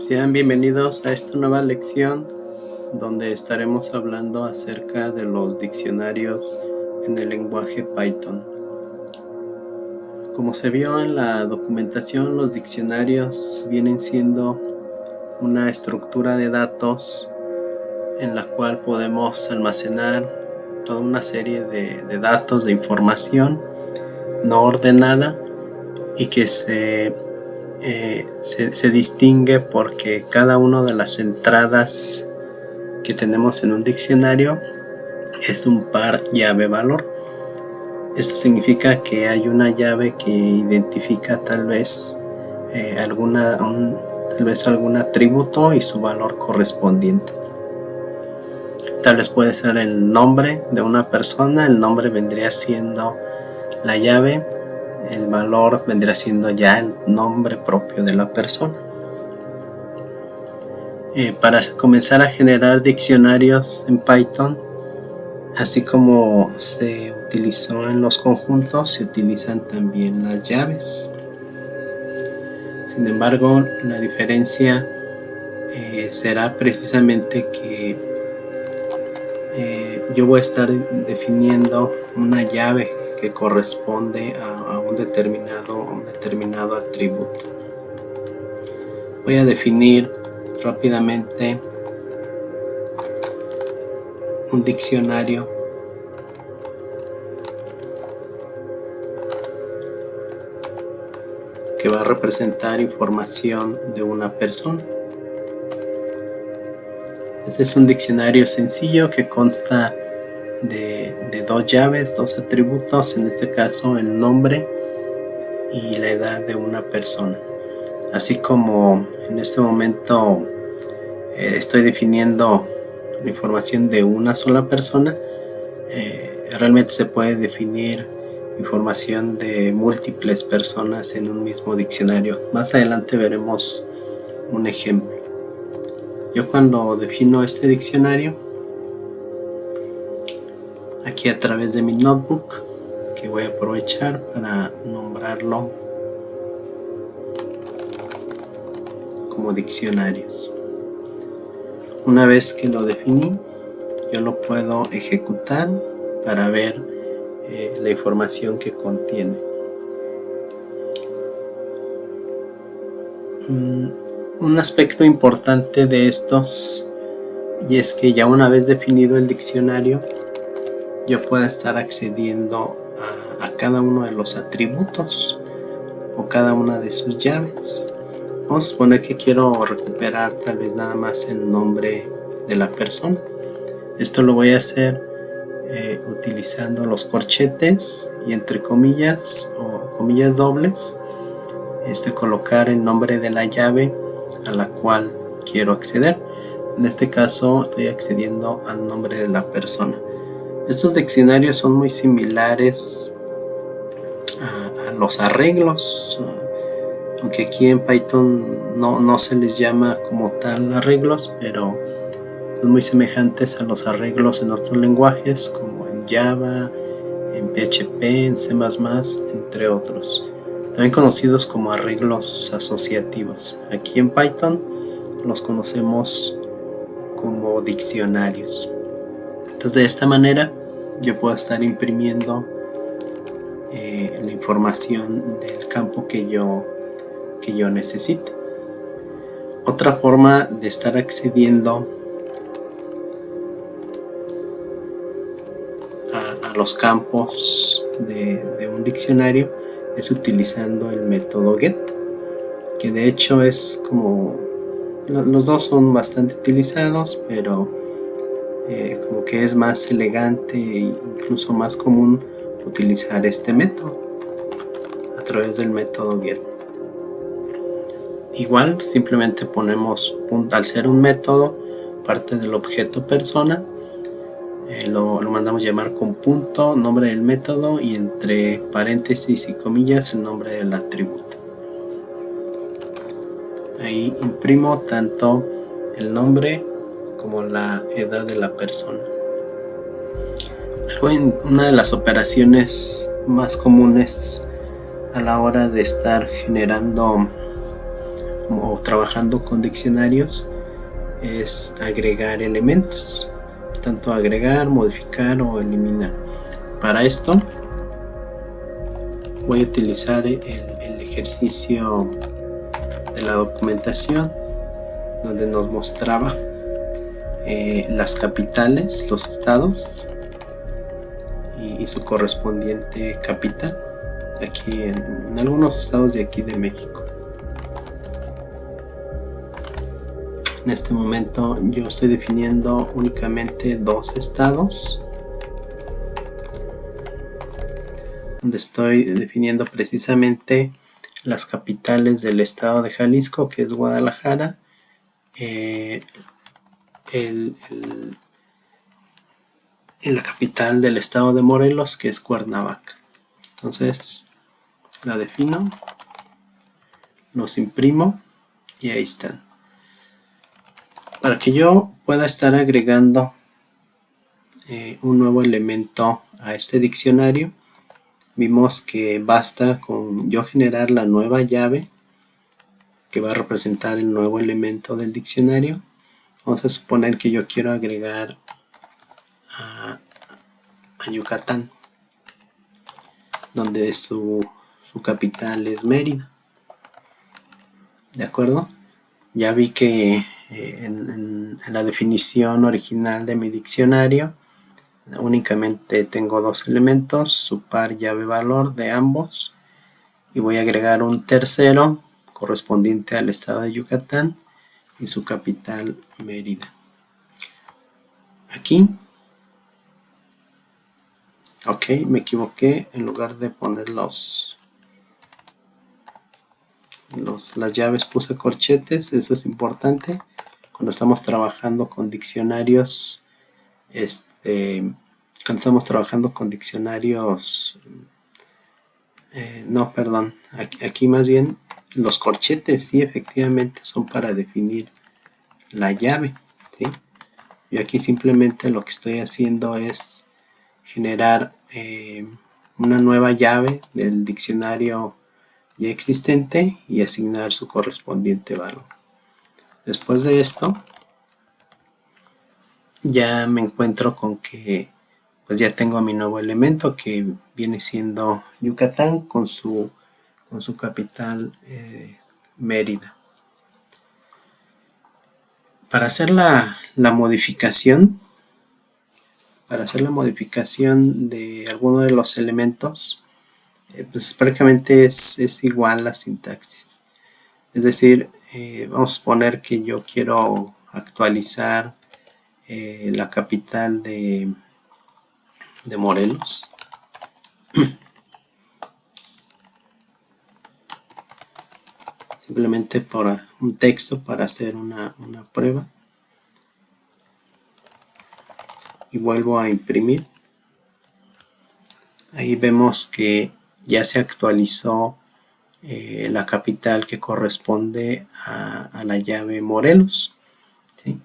Sean bienvenidos a esta nueva lección donde estaremos hablando acerca de los diccionarios en el lenguaje Python. Como se vio en la documentación, los diccionarios vienen siendo una estructura de datos en la cual podemos almacenar toda una serie de datos, de información no ordenada y que se distingue porque cada una de las entradas que tenemos en un diccionario es un par llave-valor. Esto significa que hay una llave que identifica tal vez algún atributo y su valor correspondiente. Tal vez puede ser el nombre de una persona. El nombre vendría siendo la llave, el valor vendría siendo ya el nombre propio de la persona. Para comenzar a generar diccionarios en Python, así como se utilizó en los conjuntos, se utilizan también las llaves. Sin embargo, la diferencia será precisamente que yo voy a estar definiendo una llave que corresponde a un determinado atributo. Voy a definir rápidamente un diccionario que va a representar información de una persona. Este es un diccionario sencillo que consta de dos llaves, dos atributos, en este caso el nombre y la edad de una persona. Así como en este momento estoy definiendo la información de una sola persona, realmente se puede definir información de múltiples personas en un mismo diccionario. Más adelante veremos un ejemplo. Yo cuando defino este diccionario, aquí a través de mi notebook, que voy a aprovechar para nombrarlo como diccionarios. Una vez que lo definí, yo lo puedo ejecutar para ver la información que contiene. Un aspecto importante de estos, y es que ya una vez definido el diccionario, yo puedo estar accediendo a cada uno de los atributos o cada una de sus llaves. Vamos a suponer que quiero recuperar tal vez nada más el nombre de la persona. Esto lo voy a hacer utilizando los corchetes y entre comillas o comillas dobles, colocar el nombre de la llave a la cual quiero acceder. En este caso estoy accediendo al nombre de la persona. Estos diccionarios son muy similares a los arreglos, aunque aquí en Python no se les llama como tal arreglos, pero son muy semejantes a los arreglos en otros lenguajes como en Java, en PHP, en C++, entre otros, también conocidos como arreglos asociativos. Aquí en Python los conocemos como diccionarios. Entonces, de esta manera yo puedo estar imprimiendo la información del campo que yo necesite. Otra forma de estar accediendo a los campos de un diccionario es utilizando el método get, que de hecho es como los dos son bastante utilizados, pero como que es más elegante e incluso más común utilizar este método a través del método get. Igual simplemente ponemos al ser un método parte del objeto persona, lo mandamos llamar con punto, nombre del método y entre paréntesis y comillas el nombre del atributo. Ahí imprimo tanto el nombre como la edad de la persona. Una de las operaciones más comunes a la hora de estar generando o trabajando con diccionarios es agregar elementos, tanto agregar, modificar o eliminar. Para esto voy a utilizar el ejercicio de la documentación donde nos mostraba las capitales, los estados y su correspondiente capital aquí en algunos estados de aquí de México. En este momento yo estoy definiendo únicamente 2 estados, donde estoy definiendo precisamente las capitales del estado de Jalisco, que es Guadalajara, la capital del estado de Morelos, que es Cuernavaca. Entonces la defino, los imprimo y ahí están. Para que yo pueda estar agregando un nuevo elemento a este diccionario, vimos que basta con yo generar la nueva llave que va a representar el nuevo elemento del diccionario. Vamos a suponer que yo quiero agregar a Yucatán, donde su capital es Mérida. ¿De acuerdo? Ya vi que en la definición original de mi diccionario únicamente tengo 2 elementos, su par, llave, valor de ambos, y voy a agregar un tercero correspondiente al estado de Yucatán y su capital Mérida. Aquí, ok, me equivoqué, en lugar de poner las llaves puse corchetes, eso es importante cuando estamos trabajando con diccionarios, no, perdón, aquí más bien los corchetes sí efectivamente son para definir la llave, ¿sí? Yo aquí simplemente lo que estoy haciendo es generar una nueva llave del diccionario ya existente y asignar su correspondiente valor. Después de esto ya me encuentro con que pues ya tengo a mi nuevo elemento que viene siendo Yucatán con su capital Mérida. Para hacer la modificación de alguno de los elementos, pues prácticamente es igual la sintaxis. Es decir, vamos a suponer que yo quiero actualizar la capital de Morelos. Simplemente por un texto para hacer una prueba. Y vuelvo a imprimir. Ahí vemos que ya se actualizó la capital que corresponde a la llave Morelos, ¿sí?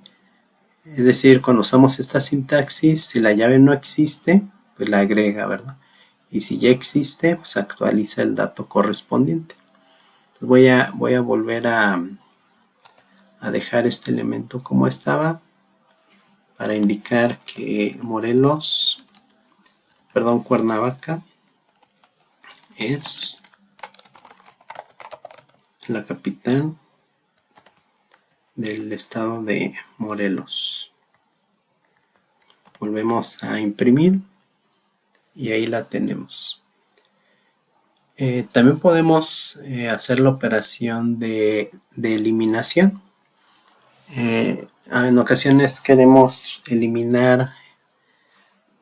Es decir, cuando usamos esta sintaxis, si la llave no existe, pues la agrega, ¿verdad? Y si ya existe, pues actualiza el dato correspondiente. Entonces voy a volver a dejar este elemento como estaba para indicar que Cuernavaca es la capital del estado de Morelos. Volvemos a imprimir y ahí la tenemos. También podemos hacer la operación de eliminación. En ocasiones queremos eliminar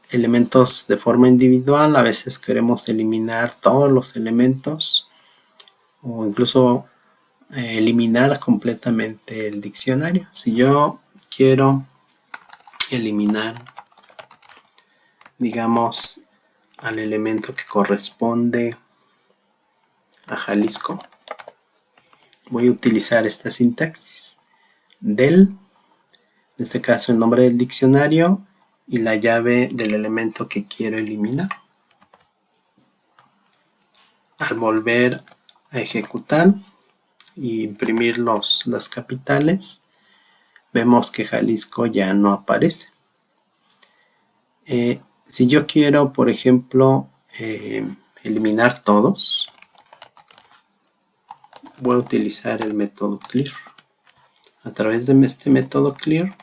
elementos de forma individual, a veces queremos eliminar todos los elementos o incluso eliminar completamente el diccionario. Si yo quiero eliminar, digamos, al elemento que corresponde a Jalisco, voy a utilizar esta sintaxis del, en este caso el nombre del diccionario y la llave del elemento que quiero eliminar. Al volver a ejecutar, y imprimir las capitales, vemos que Jalisco ya no aparece. Si yo quiero, por ejemplo, eliminar todos, voy a utilizar el método clear. A través de este método clear,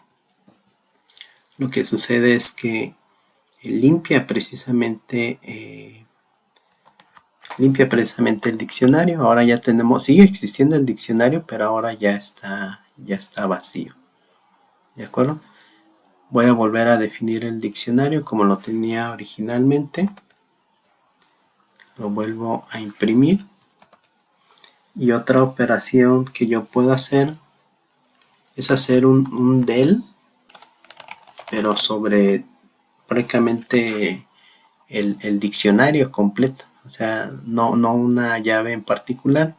lo que sucede es que limpia precisamente el diccionario. Ahora ya tenemos, sigue existiendo el diccionario, pero ahora ya está vacío. ¿De acuerdo? Voy a volver a definir el diccionario como lo tenía originalmente. Lo vuelvo a imprimir. Y otra operación que yo puedo hacer es hacer un del, pero sobre prácticamente el diccionario completo. O sea, no una llave en particular,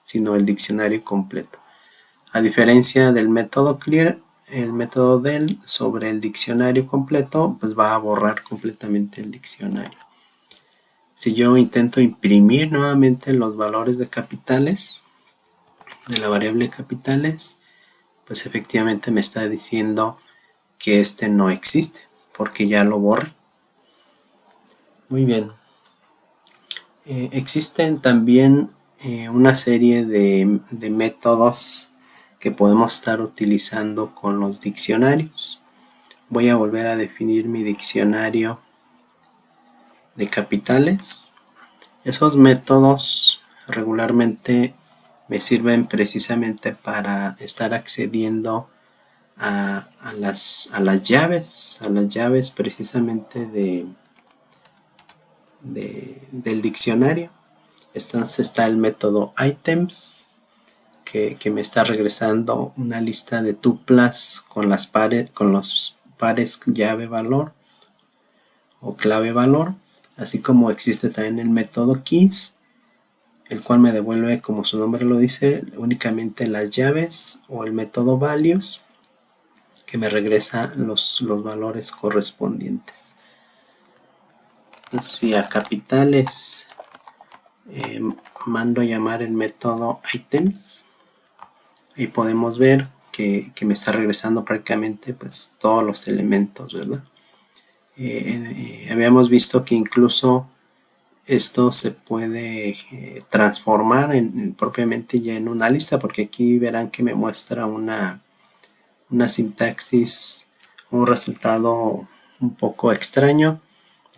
sino el diccionario completo. A diferencia del método clear, el método del sobre el diccionario completo, pues va a borrar completamente el diccionario. Si yo intento imprimir nuevamente los valores de capitales, de la variable capitales, pues efectivamente me está diciendo que este no existe, porque ya lo borré. Muy bien. Existen también una serie de métodos que podemos estar utilizando con los diccionarios. Voy a volver a definir mi diccionario de capitales. Esos métodos regularmente me sirven precisamente para estar accediendo a las llaves precisamente del diccionario. Entonces está el método items, que me está regresando una lista de tuplas con los pares llave valor o clave valor, así como existe también el método keys, el cual me devuelve, como su nombre lo dice, únicamente las llaves, o el método values, que me regresa los valores correspondientes. Si a capitales mando a llamar el método items, ahí podemos ver que me está regresando prácticamente pues todos los elementos, ¿verdad? Habíamos visto que incluso esto se puede transformar propiamente ya en una lista, porque aquí verán que me muestra una sintaxis, un resultado un poco extraño,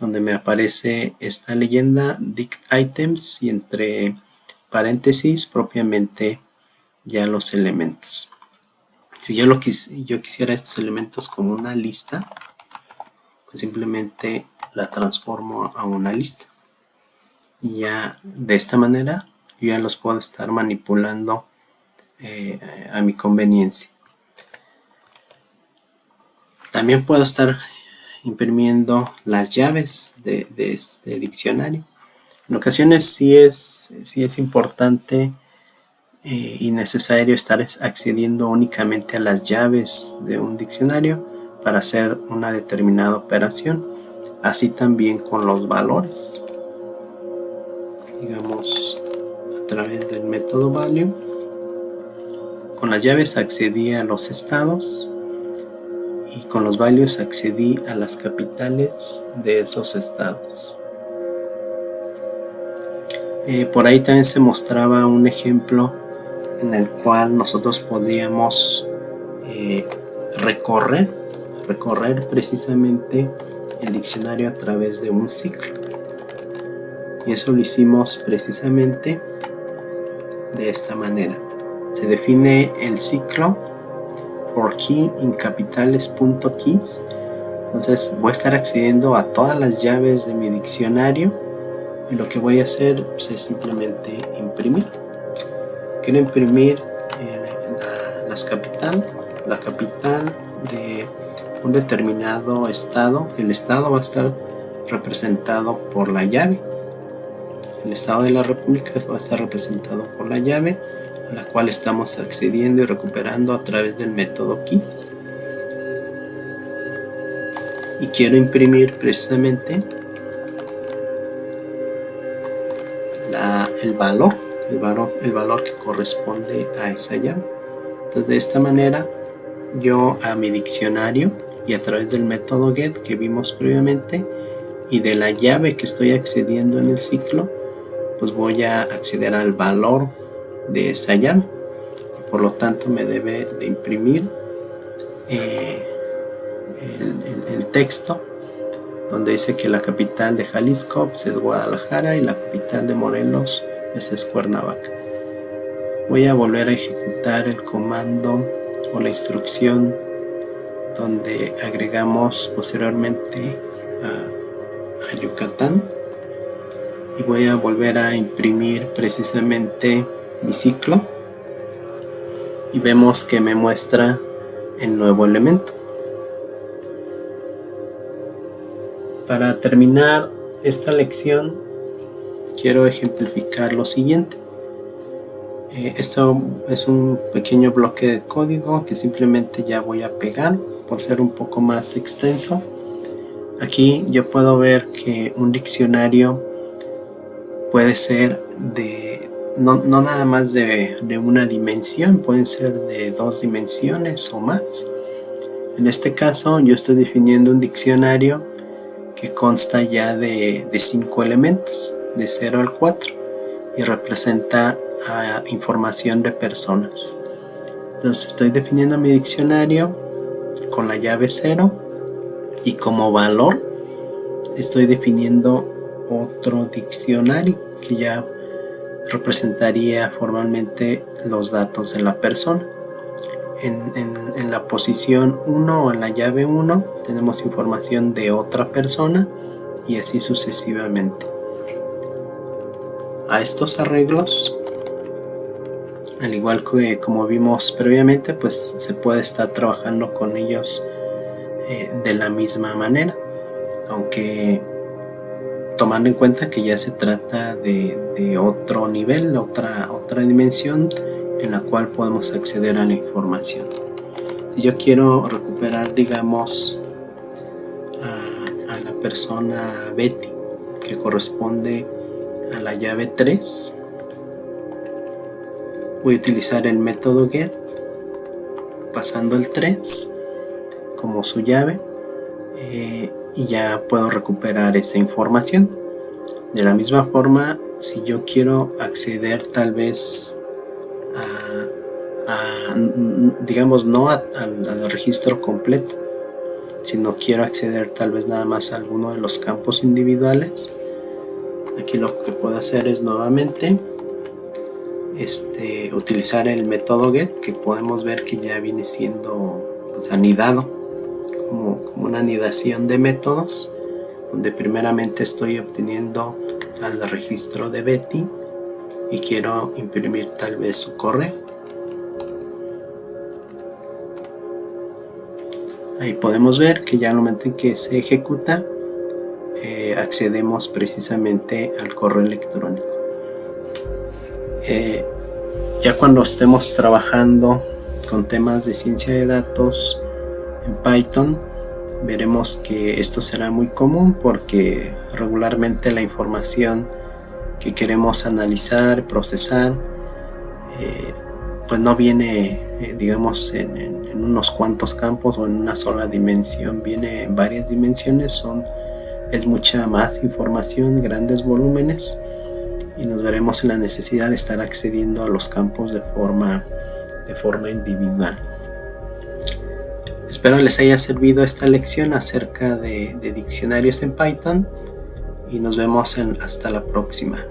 donde me aparece esta leyenda dict items y entre paréntesis propiamente ya los elementos. Si yo quisiera estos elementos como una lista, pues simplemente la transformo a una lista, y ya de esta manera yo ya los puedo estar manipulando a mi conveniencia. También puedo estar imprimiendo las llaves de este diccionario. En ocasiones sí es importante y necesario estar accediendo únicamente a las llaves de un diccionario para hacer una determinada operación. Así también con los valores. Digamos, a través del método value, con las llaves accedí a los estados, y con los values accedí a las capitales de esos estados. Por ahí también se mostraba un ejemplo en el cual nosotros podíamos recorrer precisamente el diccionario a través de un ciclo, y eso lo hicimos precisamente de esta manera. Se define el ciclo for key in capitales.keys. Entonces voy a estar accediendo a todas las llaves de mi diccionario, y lo que voy a hacer es simplemente imprimir. Quiero imprimir la capital de un determinado estado. El estado va a estar representado por la llave. El estado de la República va a estar representado por la llave, a la cual estamos accediendo y recuperando a través del método keys. Y quiero imprimir precisamente el valor el valor que corresponde a esa llave. Entonces de esta manera yo a mi diccionario y a través del método get que vimos previamente y de la llave que estoy accediendo en el ciclo, pues voy a acceder al valor de esa llave. Por lo tanto me debe de imprimir el texto donde dice que la capital de Jalisco pues, es Guadalajara y la capital de Morelos es Cuernavaca. Voy a volver a ejecutar el comando o la instrucción donde agregamos posteriormente a Yucatán y voy a volver a imprimir precisamente mi ciclo y vemos que me muestra el nuevo elemento. Para terminar esta lección quiero ejemplificar lo siguiente. Esto es un pequeño bloque de código que simplemente ya voy a pegar por ser un poco más extenso. Aquí yo puedo ver que un diccionario puede ser no nada más de una dimensión, pueden ser de 2 dimensiones o más. En este caso yo estoy definiendo un diccionario que consta ya de 5 elementos, de 0 al 4, y representa información de personas. Entonces estoy definiendo mi diccionario con la llave 0 y como valor estoy definiendo otro diccionario que ya representaría formalmente los datos de la persona. En la posición 1 o en la llave 1 tenemos información de otra persona y así sucesivamente. A estos arreglos, al igual que como vimos previamente, pues se puede estar trabajando con ellos de la misma manera, aunque tomando en cuenta que ya se trata de otro nivel, otra dimensión en la cual podemos acceder a la información. Si yo quiero recuperar, digamos, a la persona Betty, que corresponde a la llave 3, voy a utilizar el método get, pasando el 3 como su llave, y ya puedo recuperar esa información. De la misma forma, si yo quiero acceder tal vez digamos no al registro completo, sino quiero acceder tal vez nada más a alguno de los campos individuales, aquí lo que puedo hacer es nuevamente utilizar el método get, que podemos ver que ya viene siendo pues, anidado como una anidación de métodos, donde primeramente estoy obteniendo al registro de Betty y quiero imprimir tal vez su correo. Ahí podemos ver que ya al momento en que se ejecuta accedemos precisamente al correo electrónico. Ya cuando estemos trabajando con temas de ciencia de datos en Python, veremos que esto será muy común porque regularmente la información que queremos analizar, procesar, pues no viene digamos en unos cuantos campos o en una sola dimensión, viene en varias dimensiones, es mucha más información, grandes volúmenes, y nos veremos en la necesidad de estar accediendo a los campos de forma individual. Espero les haya servido esta lección acerca de diccionarios en Python y nos vemos hasta la próxima.